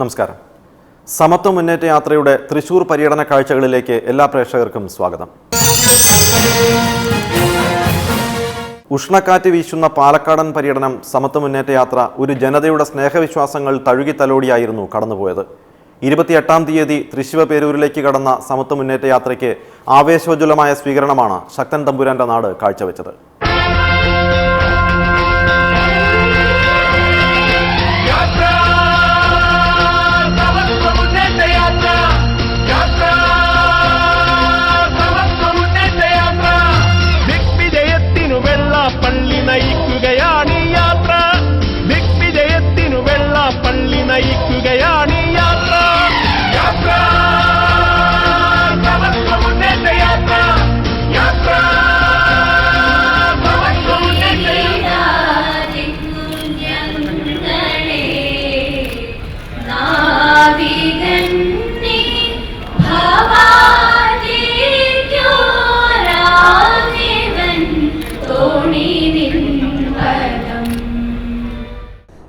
നമസ്കാരം. സമത്വ മുന്നേറ്റ യാത്രയുടെ തൃശൂർ പര്യടന കാഴ്ചകളിലേക്ക് എല്ലാ പ്രേക്ഷകർക്കും സ്വാഗതം. ഉഷ്ണക്കാറ്റ് വീശുന്ന പാലക്കാടൻ പര്യടനം സമത്വ മുന്നേറ്റ യാത്ര ഒരു ജനതയുടെ സ്നേഹവിശ്വാസങ്ങൾ തഴുകിത്തലോടിയായിരുന്നു കടന്നുപോയത്. 28-ാം തീയതി തൃശ്ശിവപേരൂരിലേക്ക് കടന്ന സമത്വ മുന്നേറ്റ യാത്രയ്ക്ക് ആവേശോജ്വലമായ സ്വീകരണമാണ് ശക്തൻ തമ്പുരാന്റെ നാട് കാഴ്ചവെച്ചത്.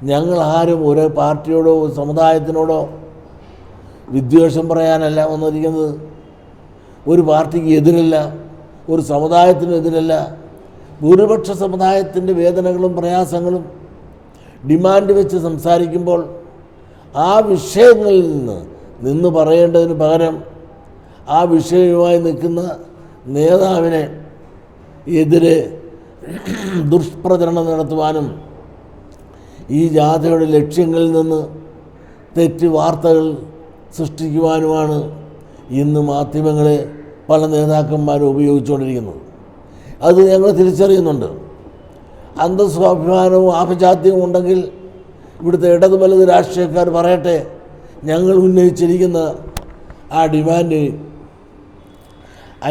ഞങ്ങൾ ആരും ഒരു പാർട്ടിയോടോ സമുദായത്തിനോടോ വിദ്വേഷം പറയാനല്ല വന്നിരിക്കുന്നത്. ഒരു പാർട്ടിക്ക് എതിരല്ല, ഒരു സമുദായത്തിനും എതിരല്ല. ഭൂരിപക്ഷ സമുദായത്തിൻ്റെ വേദനകളും പ്രയാസങ്ങളും ഡിമാൻഡ് വെച്ച് സംസാരിക്കുമ്പോൾ ആ വിഷയങ്ങളിൽ നിന്ന് പറയേണ്ടതിന് പകരം ആ വിഷയവുമായി നിൽക്കുന്ന നേതാവിനെ എതിരെ ദുഷ്പ്രചരണം നടത്തുവാനും ഈ ജാഥയുടെ ലക്ഷ്യങ്ങളിൽ നിന്ന് തെറ്റ് വാർത്തകൾ സൃഷ്ടിക്കുവാനുമാണ് ഇന്ന് മാധ്യമങ്ങളെ പല നേതാക്കന്മാരും ഉപയോഗിച്ചുകൊണ്ടിരിക്കുന്നത്. അത് ഞങ്ങൾ തിരിച്ചറിയുന്നുണ്ട്. അന്തസ്വാഭിമാനവും ആഭിജാത്യവും ഉണ്ടെങ്കിൽ ഇവിടുത്തെ ഇടതു വലത് രാഷ്ട്രീയക്കാർ പറയട്ടെ, ഞങ്ങൾ ഉന്നയിച്ചിരിക്കുന്ന ആ ഡിമാൻഡ്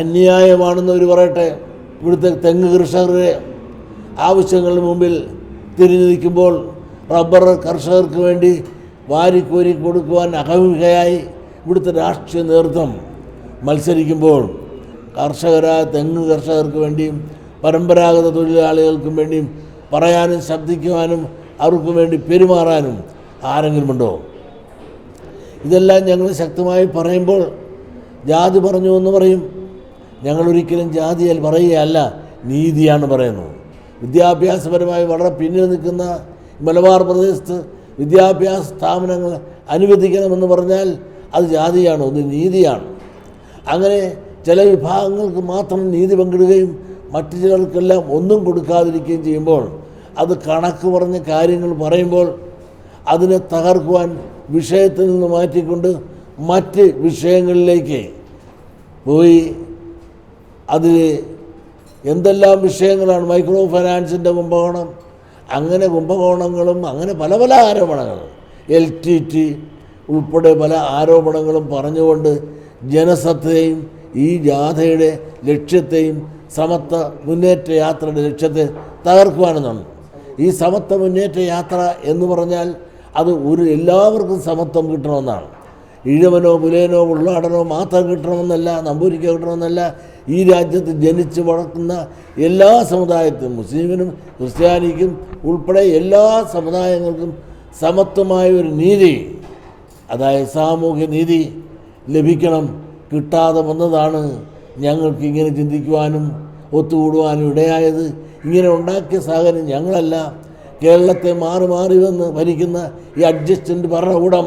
അന്യായമാണെന്നവർ പറയട്ടെ. ഇവിടുത്തെ തെങ്ങ് കർഷകരുടെ ആവശ്യങ്ങളുടെ മുമ്പിൽ തിരിഞ്ഞു നിൽക്കുമ്പോൾ റബ്ബർ കർഷകർക്ക് വേണ്ടി വാരിക്കോരി കൊടുക്കുവാൻ അഹമികയായി ഇവിടുത്തെ രാഷ്ട്രീയ നേതൃത്വം മത്സരിക്കുമ്പോൾ കർഷകരായ തെങ്ങ് കർഷകർക്ക് വേണ്ടിയും പരമ്പരാഗത തൊഴിലാളികൾക്കും വേണ്ടിയും പറയാനും ശബ്ദിക്കുവാനും അവർക്ക് വേണ്ടി പെരുമാറാനും ആരെങ്കിലുമുണ്ടോ? ഇതെല്ലാം ഞങ്ങൾ ശക്തമായി പറയുമ്പോൾ ജാതി പറഞ്ഞു എന്ന് പറയും. ഞങ്ങളൊരിക്കലും ജാതിയാൽ പറയുകയല്ല, നീതിയാണ് പറയുന്നത്. വിദ്യാഭ്യാസപരമായി വളരെ പിന്നിൽ നിൽക്കുന്ന മലബാർ പ്രദേശത്ത് വിദ്യാഭ്യാസ സ്ഥാപനങ്ങൾ അനുവദിക്കണമെന്ന് പറഞ്ഞാൽ അത് ജാതിയാണോ? അത് നീതിയാണ്. അങ്ങനെ ചില വിഭാഗങ്ങൾക്ക് മാത്രം നീതി പങ്കിടുകയും മറ്റു ചിലർക്കെല്ലാം ഒന്നും കൊടുക്കാതിരിക്കുകയും ചെയ്യുമ്പോൾ, അത് കണക്ക് പറഞ്ഞ കാര്യങ്ങൾ പറയുമ്പോൾ അതിനെ തകർക്കുവാൻ വിഷയത്തിൽ നിന്ന് മാറ്റിക്കൊണ്ട് മറ്റ് വിഷയങ്ങളിലേക്ക് പോയി അതിൽ എന്തെല്ലാം വിഷയങ്ങളാണ്, മൈക്രോ ഫൈനാൻസിൻ്റെ കുംഭകോണം, അങ്ങനെ കുംഭകോണങ്ങളും അങ്ങനെ പല പല ആരോപണങ്ങളും, LTT ഉൾപ്പെടെ പല ആരോപണങ്ങളും പറഞ്ഞുകൊണ്ട് ജനസത്തയും ഈ ജാഥയുടെ ലക്ഷ്യത്തെയും സമത്വ മുന്നേറ്റ യാത്രയുടെ ലക്ഷ്യത്തെ തകർക്കുവാനെന്നാണ്. ഈ സമത്വ മുന്നേറ്റ യാത്ര എന്ന് പറഞ്ഞാൽ അത് എല്ലാവർക്കും സമത്വം കിട്ടണമെന്നാണ്. ഈഴവനോ പുലയനോ ഉള്ളാടനോ മാത്രം കിട്ടണമെന്നല്ല, നമ്പൂരിക്കോ കിട്ടണമെന്നല്ല. ഈ രാജ്യത്ത് ജനിച്ച് വളർക്കുന്ന എല്ലാ സമുദായത്തിനും, മുസ്ലിമിനും ക്രിസ്ത്യാനിക്കും ഉൾപ്പെടെ എല്ലാ സമുദായങ്ങൾക്കും സമത്വമായ ഒരു നീതി, അതായത് സാമൂഹ്യ നീതി ലഭിക്കണം. കിട്ടാതെ വന്നതാണ് ഞങ്ങൾക്ക് ഇങ്ങനെ ചിന്തിക്കുവാനും ഒത്തുകൂടുവാനും ഇടയായത്. ഇങ്ങനെ ഉണ്ടാക്കിയ സാഹചര്യം ഞങ്ങളല്ല, കേരളത്തെ മാറി മാറി വന്ന് ഭരിക്കുന്ന ഈ അഡ്ജസ്റ്റൻ്റ് ഭരണകൂടം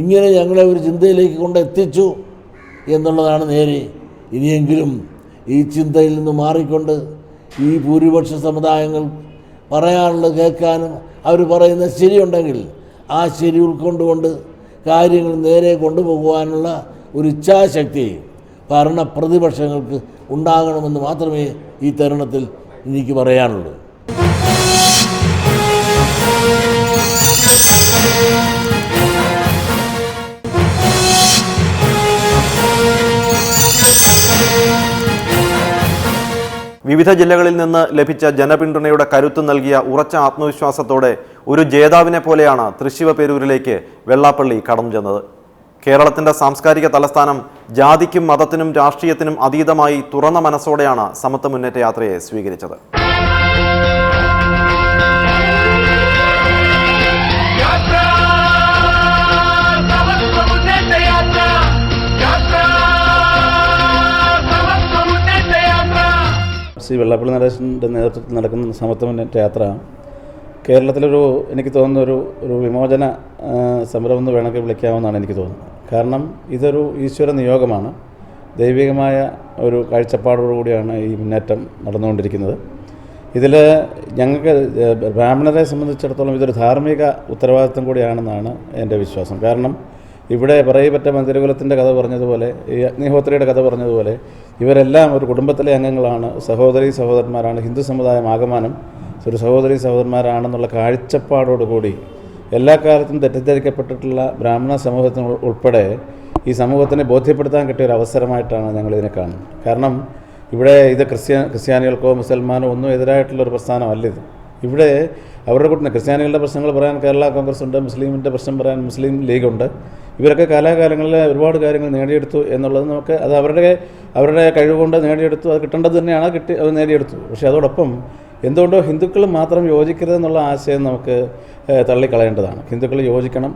ഇങ്ങനെ ഞങ്ങളെ ഒരു ചിന്തയിലേക്ക് കൊണ്ടെത്തിച്ചു എന്നുള്ളതാണ് നേരെ. ഇനിയെങ്കിലും ഈ ചിന്തയിൽ നിന്ന് മാറിക്കൊണ്ട് ഈ ഭൂരിപക്ഷ സമുദായങ്ങൾ പറയാനുള്ളത് കേൾക്കാനും അവർ പറയുന്ന ശരിയുണ്ടെങ്കിൽ ആ ശരി ഉൾക്കൊണ്ടുകൊണ്ട് കാര്യങ്ങൾ നേരെ കൊണ്ടുപോകുവാനുള്ള ഒരു ഇച്ഛാശക്തി ഭരണ പ്രതിപക്ഷങ്ങൾക്ക് ഉണ്ടാകണമെന്ന് മാത്രമേ ഈ തരുണത്തിൽ എനിക്ക് പറയാനുള്ളൂ. വിവിധ ജില്ലകളിൽ നിന്ന് ലഭിച്ച ജനപിന്തുണയുടെ കരുത്ത് നൽകിയ ഉറച്ച ആത്മവിശ്വാസത്തോടെ ഒരു ജേതാവിനെ പോലെയാണ് തൃശ്ശിവപേരൂരിലേക്ക് വെള്ളാപ്പള്ളി കടന്നു ചെന്നത്. കേരളത്തിന്റെ സാംസ്കാരിക തലസ്ഥാനം ജാതിക്കും മതത്തിനും രാഷ്ട്രീയത്തിനും അതീതമായി തുറന്ന മനസ്സോടെയാണ് സമത്വ മുന്നേറ്റ യാത്രയെ സ്വീകരിച്ചത്. ശ്രീ വെള്ളാപ്പള്ളി നടേശൻ്റെ നേതൃത്വത്തിൽ നടക്കുന്ന സമത്വ മുന്നേറ്റ യാത്ര എനിക്ക് തോന്നുന്ന ഒരു വിമോചന സമരമെന്ന് വേണമെങ്കിൽ വിളിക്കാമെന്നാണ് എനിക്ക് തോന്നുന്നത്. കാരണം ഇതൊരു ഈശ്വര നിയോഗമാണ്, ദൈവികമായ ഒരു കാഴ്ചപ്പാടോടുകൂടിയാണ് ഈ മുന്നേറ്റം നടന്നുകൊണ്ടിരിക്കുന്നത്. ഇതിൽ ഞങ്ങൾക്ക് ബ്രാഹ്മണരെ സംബന്ധിച്ചിടത്തോളം ഇതൊരു ധാർമ്മിക ഉത്തരവാദിത്വം കൂടിയാണെന്നാണ് എൻ്റെ വിശ്വാസം. കാരണം ഇവിടെ പറയപ്പെട്ട മന്ദിരകുലത്തിൻ്റെ കഥ പറഞ്ഞതുപോലെ, ഈ അഗ്നിഹോത്രിയുടെ കഥ പറഞ്ഞതുപോലെ, ഇവരെല്ലാം ഒരു കുടുംബത്തിലെ അംഗങ്ങളാണ്, സഹോദരന്മാരാണ്. ഹിന്ദു സമുദായം ആകമാനം ഒരു സഹോദരന്മാരാണെന്നുള്ള കാഴ്ചപ്പാടോടുകൂടി എല്ലാ കാലത്തും തെറ്റിദ്ധരിക്കപ്പെട്ടിട്ടുള്ള ബ്രാഹ്മണ സമൂഹത്തിന് ഉൾപ്പെടെ ഈ സമൂഹത്തിനെ ബോധ്യപ്പെടുത്താൻ കിട്ടിയ ഒരു അവസരമായിട്ടാണ് ഞങ്ങളിതിനെ കാണുന്നത്. കാരണം ഇവിടെ ഇത് ക്രിസ്ത്യാനികൾക്കോ മുസൽമാനോ ഒന്നും എതിരായിട്ടുള്ളൊരു പ്രസ്ഥാനമല്ല ഇത്. ഇവിടെ അവരുടെ കൂട്ടിന് ക്രിസ്ത്യാനികളുടെ പ്രശ്നങ്ങൾ പറയാൻ കേരള കോൺഗ്രസ് ഉണ്ട്, മുസ്ലിമിൻ്റെ പ്രശ്നം പറയാൻ മുസ്ലിം ലീഗുണ്ട്. ഇവരൊക്കെ കാലാകാലങ്ങളിൽ ഒരുപാട് കാര്യങ്ങൾ നേടിയെടുത്തു എന്നുള്ളത് അത് അവരുടെ കഴിവുകൊണ്ട് നേടിയെടുത്തു. അത് കിട്ടേണ്ടത് തന്നെയാണ്, അത് നേടിയെടുത്തു. പക്ഷേ അതോടൊപ്പം എന്തുകൊണ്ടോ ഹിന്ദുക്കൾ മാത്രം യോജിക്കരുതെന്നുള്ള ആശയം നമുക്ക് തള്ളിക്കളയേണ്ടതാണ്. ഹിന്ദുക്കൾ യോജിക്കണം.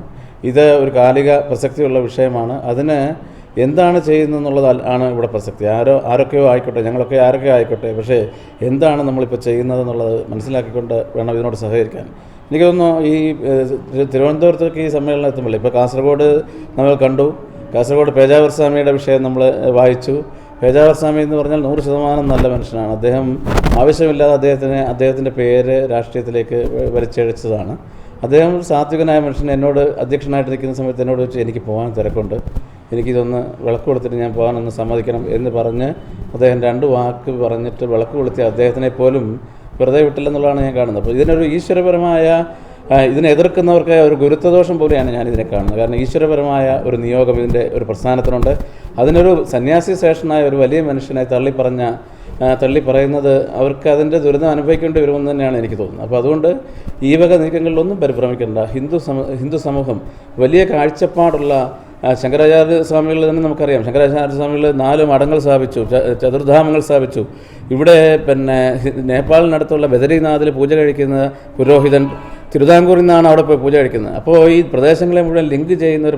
ഇത് ഒരു കാലിക പ്രസക്തിയുള്ള വിഷയമാണ്. അതിന് എന്താണ് ചെയ്യുന്നതെന്നുള്ളത് ആണ് ഇവിടെ പ്രസക്തി. ആരൊക്കെയോ ആയിക്കോട്ടെ, ഞങ്ങളൊക്കെ ആരൊക്കെയോ ആയിക്കോട്ടെ, പക്ഷേ എന്താണ് നമ്മളിപ്പോൾ ചെയ്യുന്നതെന്നുള്ളത് മനസ്സിലാക്കിക്കൊണ്ട് വേണം ഇതിനോട് സഹകരിക്കാൻ. എനിക്ക് തോന്നുന്നു ഈ തിരുവനന്തപുരത്തേക്ക് ഈ സമ്മേളനം എത്തുമ്പോൾ ഇപ്പോൾ കാസർഗോഡ് നമ്മൾ കണ്ടു. കാസർഗോഡ് പേജാവർ സ്വാമിയുടെ വിഷയം നമ്മൾ വായിച്ചു. പേജാവർ സ്വാമി എന്ന് പറഞ്ഞാൽ 100% നല്ല മനുഷ്യനാണ്. അദ്ദേഹം ആവശ്യമില്ലാതെ അദ്ദേഹത്തിൻ്റെ പേര് രാഷ്ട്രീയത്തിലേക്ക് വലിച്ചഴിച്ചതാണ്. അദ്ദേഹം സാത്വികനായ മനുഷ്യൻ. എന്നോട് അധ്യക്ഷനായിട്ടിരിക്കുന്ന സമയത്ത് എന്നോട് വെച്ച് എനിക്ക് പോകാൻ തിരക്കുണ്ട്, എനിക്കിതൊന്ന് വിളക്ക് കൊടുത്തിട്ട് ഞാൻ പോകാനൊന്ന് സമ്മതിക്കണം എന്ന് പറഞ്ഞ് അദ്ദേഹം 2 വാക്ക് പറഞ്ഞിട്ട് വിളക്ക് കൊളുത്തിയ അദ്ദേഹത്തിനെ പോലും വെറുതെ വിട്ടില്ലെന്നുള്ളതാണ് ഞാൻ കാണുന്നത്. അപ്പോൾ ഇതിനൊരു ഈശ്വരപരമായ, ഇതിനെ എതിർക്കുന്നവർക്ക് ഒരു ഗുരുത്വദോഷം പോലെയാണ് ഞാനിതിനെ കാണുന്നത്. കാരണം ഈശ്വരപരമായ ഒരു നിയോഗം ഇതിൻ്റെ ഒരു പ്രസ്ഥാനത്തിനുണ്ട്. അതിനൊരു സന്യാസി ശ്രേഷ്ഠനായ ഒരു വലിയ മനുഷ്യനെ തള്ളിപ്പറയുന്നത് അവർക്ക് അതിൻ്റെ ദുരിതം അനുഭവിക്കേണ്ടി വരുമെന്ന് തന്നെയാണ് എനിക്ക് തോന്നുന്നത്. അപ്പോൾ അതുകൊണ്ട് ഈ വക നീക്കങ്ങളിലൊന്നും പരിഭ്രമിക്കേണ്ട. ഹിന്ദു സമൂഹം വലിയ കാഴ്ചപ്പാടുള്ള ശങ്കരാചാര്യ സ്വാമികൾ തന്നെ നമുക്കറിയാം. ശങ്കരാചാര്യ സ്വാമികൾ 4 മഠങ്ങൾ സ്ഥാപിച്ചു, ചതുർധാമങ്ങൾ സ്ഥാപിച്ചു. ഇവിടെ നേപ്പാളിനടുത്തുള്ള ബദരീനാഥിൽ പൂജ കഴിക്കുന്ന പുരോഹിതൻ തിരുവിതാംകൂറിൽ നിന്നാണ് അവിടെ പോയി പൂജ കഴിക്കുന്നത്. അപ്പോൾ ഈ പ്രദേശങ്ങളെ മുഴുവൻ ലിങ്ക് ചെയ്യുന്ന ഒരു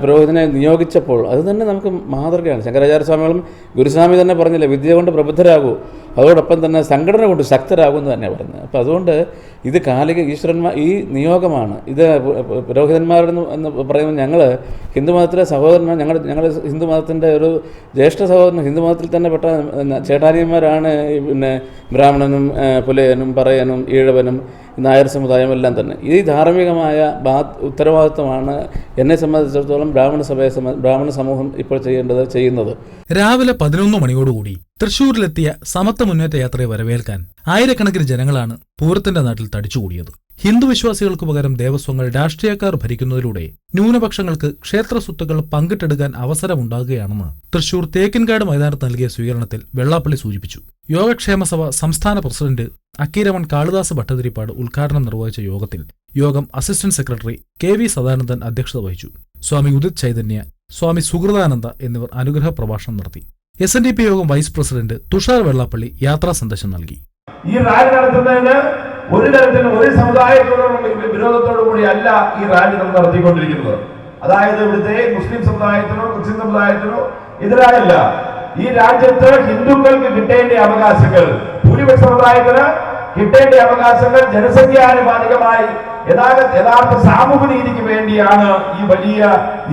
പുരോഹിതനെ നിയോഗിച്ചപ്പോൾ അത് തന്നെ നമുക്ക് മാതൃകയാണ്. ശങ്കരാചാര്യ സ്വാമികളും ഗുരുസ്വാമി തന്നെ പറഞ്ഞില്ലേ, വിദ്യ കൊണ്ട് പ്രബുദ്ധരാകൂ, അതോടൊപ്പം തന്നെ സംഘടന കൊണ്ട് ശക്തരാകും എന്ന് തന്നെ പറയുന്നത്. അപ്പോൾ അതുകൊണ്ട് ഇത് കാലിക ഈ നിയോഗമാണ്. ഇത് പുരോഹിതന്മാരെന്ന് പറയുമ്പോൾ ഞങ്ങൾ ഹിന്ദുമതത്തിലെ സഹോദരന്മാർ, ഞങ്ങൾ ഹിന്ദുമതത്തിൻ്റെ ഒരു ജ്യേഷ്ഠ സഹോദരൻ, ഹിന്ദുമതത്തിൽ തന്നെ പെട്ട ചേട്ടാനിയന്മാരാണ്. പിന്നെ ബ്രാഹ്മണനും പുലയനും പറയനും ഈഴവനും നായർ സമുദായം എല്ലാം തന്നെ. ഈ ധാർമ്മികമായ ഉത്തരവാദിത്വമാണ് എന്നെ സംബന്ധിച്ചിടത്തോളം ബ്രാഹ്മണ സമൂഹം ഇപ്പോൾ ചെയ്യുന്നത്. രാവിലെ 11 മണിയോടുകൂടി തൃശൂരിലെത്തിയ സമത്വ മുന്നേറ്റ യാത്രയെ വരവേൽക്കാൻ ആയിരക്കണക്കിന് ജനങ്ങളാണ് പൂരത്തിന്റെ നാട്ടിൽ തടിച്ചുകൂടിയത്. ഹിന്ദു വിശ്വാസികൾക്ക് പകരം ദേവസ്വങ്ങൾ രാഷ്ട്രീയക്കാർ ഭരിക്കുന്നതിലൂടെ ന്യൂനപക്ഷങ്ങൾക്ക് ക്ഷേത്ര സ്വത്തുക്കൾ പങ്കിട്ടെടുക്കാൻ അവസരമുണ്ടാകുകയാണെന്ന് തൃശൂർ തേക്കിൻകാട് മൈതാനത്ത് നൽകിയ സ്വീകരണത്തിൽ വെള്ളാപ്പള്ളി സൂചിപ്പിച്ചു. യോഗക്ഷേമ സഭ സംസ്ഥാന പ്രസിഡന്റ് അക്കീരമൺ കാളിദാസ് ഭട്ടതിരിപ്പാട് ഉദ്ഘാടനം നിർവഹിച്ച യോഗം അസിസ്റ്റന്റ് സെക്രട്ടറി KV സദാനന്ദൻ അധ്യക്ഷത വഹിച്ചു. സ്വാമി ഉദിത് ചൈതന്യ, സ്വാമി സുഹൃദാനന്ദ എന്നിവർ അനുഗ്രഹ പ്രഭാഷണം നടത്തി. SNDP യോഗം വൈസ് പ്രസിഡന്റ് തുഷാർ വെള്ളാപ്പള്ളി യാത്രാ സന്ദേശം നൽകി. ഈ റാലി നടത്തുന്നതിന് ഒരു തരത്തിലും ഒരു സമുദായത്തോടുള്ള വിരോധത്തോടു കൂടി അല്ല ഈ റാലി നമ്മൾ നടത്തിക്കൊണ്ടിരിക്കുന്നത്. അതായത് ഇവിടുത്തെ മുസ്ലിം സമുദായത്തിനോ ക്രിസ്ത്യൻ സമുദായത്തിനോ എതിരായല്ല. ഈ രാജ്യത്ത് ഹിന്ദുക്കൾക്ക് കിട്ടേണ്ട അവകാശങ്ങൾ, ഭൂരിപക്ഷ സമുദായത്തിന് കിട്ടേണ്ട അവകാശങ്ങൾ ജനസംഖ്യാനുപാതികമായി യഥാർത്ഥ സാമൂഹ്യ നീതിക്ക് വേണ്ടിയാണ് ഈ വലിയ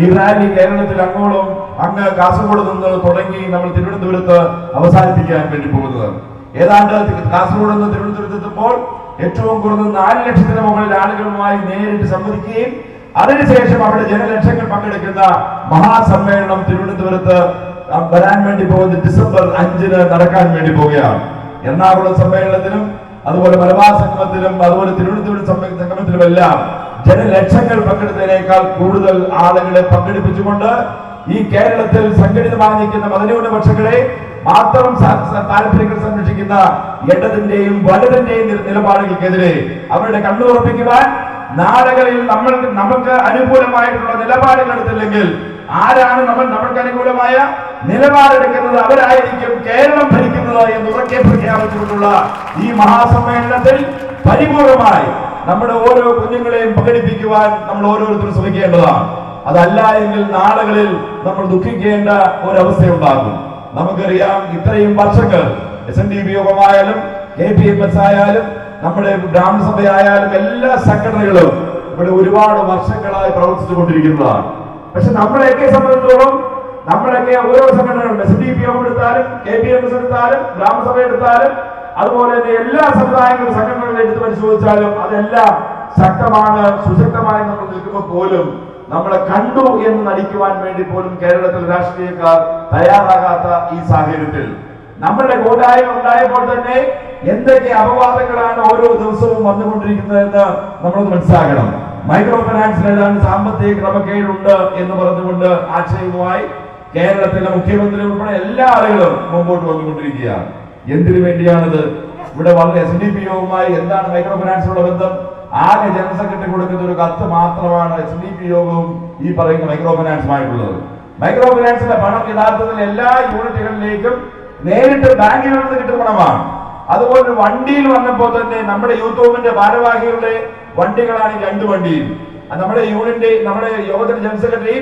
ഈ റാലി കേരളത്തിൽ അങ്ങ് കാസർഗോഡ് നിന്ന് തുടങ്ങി നമ്മൾ തിരുവനന്തപുരത്ത് അവസാനിപ്പിക്കാൻ വേണ്ടി പോകുന്നത്. ഏതാണ്ട് കാസർഗോഡ് നിന്ന് തിരുവനന്തപുരത്ത് എത്തുമ്പോൾ ഏറ്റവും കുറഞ്ഞത് 4 ലക്ഷത്തിന് മുകളിൽ ആളുകളുമായി നേരിട്ട് സംവദിക്കുകയും അതിനുശേഷം അവിടെ ജനലക്ഷങ്ങൾ പങ്കെടുക്കുന്ന മഹാസമ്മേളനം തിരുവനന്തപുരത്ത് വരാൻ വേണ്ടി പോകുന്നത് ഡിസംബർ 5-ന് നടക്കാൻ വേണ്ടി പോവുകയാണ്. എറണാകുളം സമ്മേളനത്തിലും അതുപോലെ മലബാർ സംഗമത്തിലും അതുപോലെ തിരുവനന്തപുരം സംഗമത്തിലുമെല്ലാം ജനലക്ഷങ്ങൾ പങ്കെടുത്തതിനേക്കാൾ കൂടുതൽ ആളുകളെ പങ്കെടുപ്പിച്ചുകൊണ്ട് ഈ കേരളത്തിൽ സംഘടിതമായി നിൽക്കുന്ന മതന്യൂനപക്ഷങ്ങളെ മാത്രം താല്പര്യങ്ങൾ സംരക്ഷിക്കുന്ന ഇടതിന്റെയും വലതിന്റെയും നിലപാടുകൾക്കെതിരെ അവരുടെ കണ്ണുറപ്പിക്കുവാൻ നാടുകളിൽ നമുക്ക് അനുകൂലമായിട്ടുള്ള നിലപാടുകൾ എടുത്തില്ലെങ്കിൽ ആരാണ് നമ്മൾക്ക് അനുകൂലമായ നിലപാടെടുക്കുന്നത് അവരായിരിക്കും കേരളം ഭരിക്കുന്നത് എന്ന് ഉറക്കെ പ്രഖ്യാപിച്ചുകൊണ്ടുള്ള ഈ മഹാസമ്മേളനത്തിൽ പരിപൂർണമായി നമ്മുടെ ഓരോ കുഞ്ഞുങ്ങളെയും പങ്കെടുപ്പിക്കുവാൻ നമ്മൾ ഓരോരുത്തരും ശ്രമിക്കേണ്ടതാണ്. അതല്ല എങ്കിൽ നാളുകളിൽ നമ്മൾ ദുഃഖിക്കേണ്ട ഒരവസ്ഥയുണ്ടാകും. നമുക്കറിയാം, ഇത്രയും വർഷങ്ങൾ SNDP യോഗമായാലും KPMS ആയാലും നമ്മുടെ ബ്രാഹ്മണ സഭയായാലും എല്ലാ സംഘടനകളും ഇവിടെ ഒരുപാട് വർഷങ്ങളായി പ്രവർത്തിച്ചു കൊണ്ടിരിക്കുന്നതാണ്. പക്ഷെ നമ്മളെയൊക്കെ സംബന്ധിച്ചിടത്തോളം നമ്മളൊക്കെ ഓരോ സംഘടനകളും SNDP യോഗം എടുത്താലും KPMS എടുത്താലും ബ്രാഹ്മണസഭ എടുത്താലും അതുപോലെ തന്നെ എല്ലാ സമുദായങ്ങളും സംഘടനകളും എടുത്ത് പരിശോധിച്ചാലും അതെല്ലാം ശക്തമാണ്. സുശക്തമായി നമ്മൾ നിൽക്കുമ്പോൾ പോലും നമ്മളെ കണ്ടു എന്ന് നടിക്കുവാൻ വേണ്ടി പോലും കേരളത്തിൽ രാഷ്ട്രീയക്കാർ തയ്യാറാകാത്ത ഈ സാഹചര്യത്തിൽ നമ്മളുടെ കൂട്ടായ്മ ഉണ്ടായപ്പോൾ തന്നെ എന്തൊക്കെ അപവാദങ്ങളാണ് ഓരോ ദിവസവും വന്നുകൊണ്ടിരിക്കുന്നതെന്ന് നമ്മൾ മനസ്സിലാക്കണം. മൈക്രോ ഫിനാൻസിൽ ഏതാണ്ട് സാമ്പത്തിക ക്രമക്കേടുണ്ട് എന്ന് പറഞ്ഞുകൊണ്ട് ആക്ഷേപവുമായി കേരളത്തിലെ മുഖ്യമന്ത്രി ഉൾപ്പെടെ എല്ലാ ആളുകളും മുമ്പോട്ട് വന്നുകൊണ്ടിരിക്കുകയാണ്. എന്തിനു വേണ്ടിയാണിത്? ഇവിടെ വളരെ SNDP യോഗവുമായി എന്താണ് മൈക്രോ ഫിനാൻസിനുള്ള ബന്ധം? ആകെ ജനറൽ സെക്രട്ടറി കൊടുക്കുന്ന ഒരു കത്ത് മാത്രമാണ് SNDP യോഗവും ഈ പറയുന്ന മൈക്രോ ഫിനാൻസുമായിട്ടുള്ളത്. മൈക്രോ ഫിനാൻസിന്റെ പണം യഥാർത്ഥത്തിൽ എല്ലാ യൂണിറ്റുകളിലേക്കും നേരിട്ട് ബാങ്കിൽ നിന്ന് കിട്ടുന്ന പണമാണ്. അതുപോലെ വണ്ടിയിൽ വന്നപ്പോൾ തന്നെ നമ്മുടെ യൂത്ത് മൂവ്മെന്റ് ഭാരവാഹികളുടെ വണ്ടികളാണ് ഈ 2 വണ്ടിയും. നമ്മുടെ യോഗത്തിന്റെ ജനറൽ സെക്രട്ടറി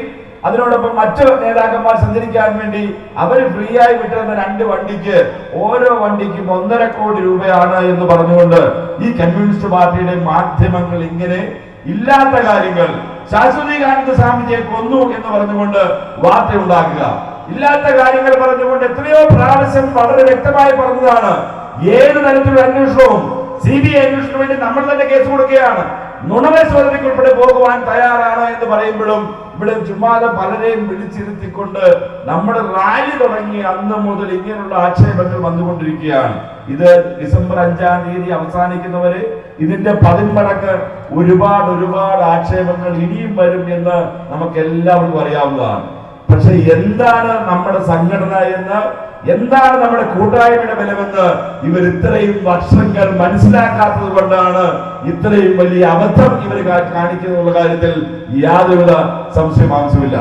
അതിനോടൊപ്പം മറ്റു നേതാക്കന്മാർ സഞ്ചരിക്കാൻ വേണ്ടി അവർ ഫ്രീ ആയി വിട്ടിരുന്ന 2 വണ്ടിക്ക് ഓരോ വണ്ടിക്കും 1.5 കോടി രൂപയാണ് എന്ന് പറഞ്ഞുകൊണ്ട് ഈ കമ്മ്യൂണിസ്റ്റ് പാർട്ടിയുടെ മാധ്യമങ്ങൾ ഇങ്ങനെ ഇല്ലാത്ത കാര്യങ്ങൾ ശാശ്വതീകാനന്ദ സ്വാമിജിയെ കൊന്നു എന്ന് പറഞ്ഞുകൊണ്ട് വാർത്ത ഉണ്ടാക്കുക, ഇല്ലാത്ത കാര്യങ്ങൾ പറഞ്ഞുകൊണ്ട് എത്രയോ പ്രാവശ്യം വളരെ വ്യക്തമായി പറഞ്ഞതാണ്. ഏത് തരത്തിലുള്ള അന്വേഷണവും CBI അന്വേഷണത്തിന് വേണ്ടി നമ്മൾ തന്നെ കേസ് കൊടുക്കുകയാണ്. നുണവശോധനയ്ക്ക് ഉൾപ്പെടെ പോകുവാൻ തയ്യാറാണ് എന്ന് പറയുമ്പോഴും ഇവിടെ ചുമ്മാതെ പലരെയും വിളിച്ചിരുത്തിക്കൊണ്ട് നമ്മുടെ റാലി തുടങ്ങി അന്ന് മുതൽ ഇങ്ങനെയുള്ള ആക്ഷേപങ്ങൾ വന്നുകൊണ്ടിരിക്കുകയാണ്. ഇത് ഡിസംബർ 5-ാം തീയതി അവസാനിക്കുന്നവരെ ഇതിന്റെ 10 മടങ്ങ് ഒരുപാട് ആക്ഷേപങ്ങൾ ഇനിയും വരും എന്ന് നമുക്ക് എല്ലാവർക്കും അറിയാവുന്നതാണ്. പക്ഷെ എന്താണ് നമ്മുടെ സംഘടന എന്ന്, എന്താണ് നമ്മുടെ കൂട്ടായ്മയുടെ ബലമെന്ന് ഇവർ ഇത്രയും വർഷങ്ങൾ മനസ്സിലാക്കാത്തത് കൊണ്ടാണ് ഇത്രയും വലിയ അബദ്ധം ഇവർ കാണിക്കുന്ന കാര്യത്തിൽ യാതൊരുവിധ സംശയം ആവശ്യമില്ല.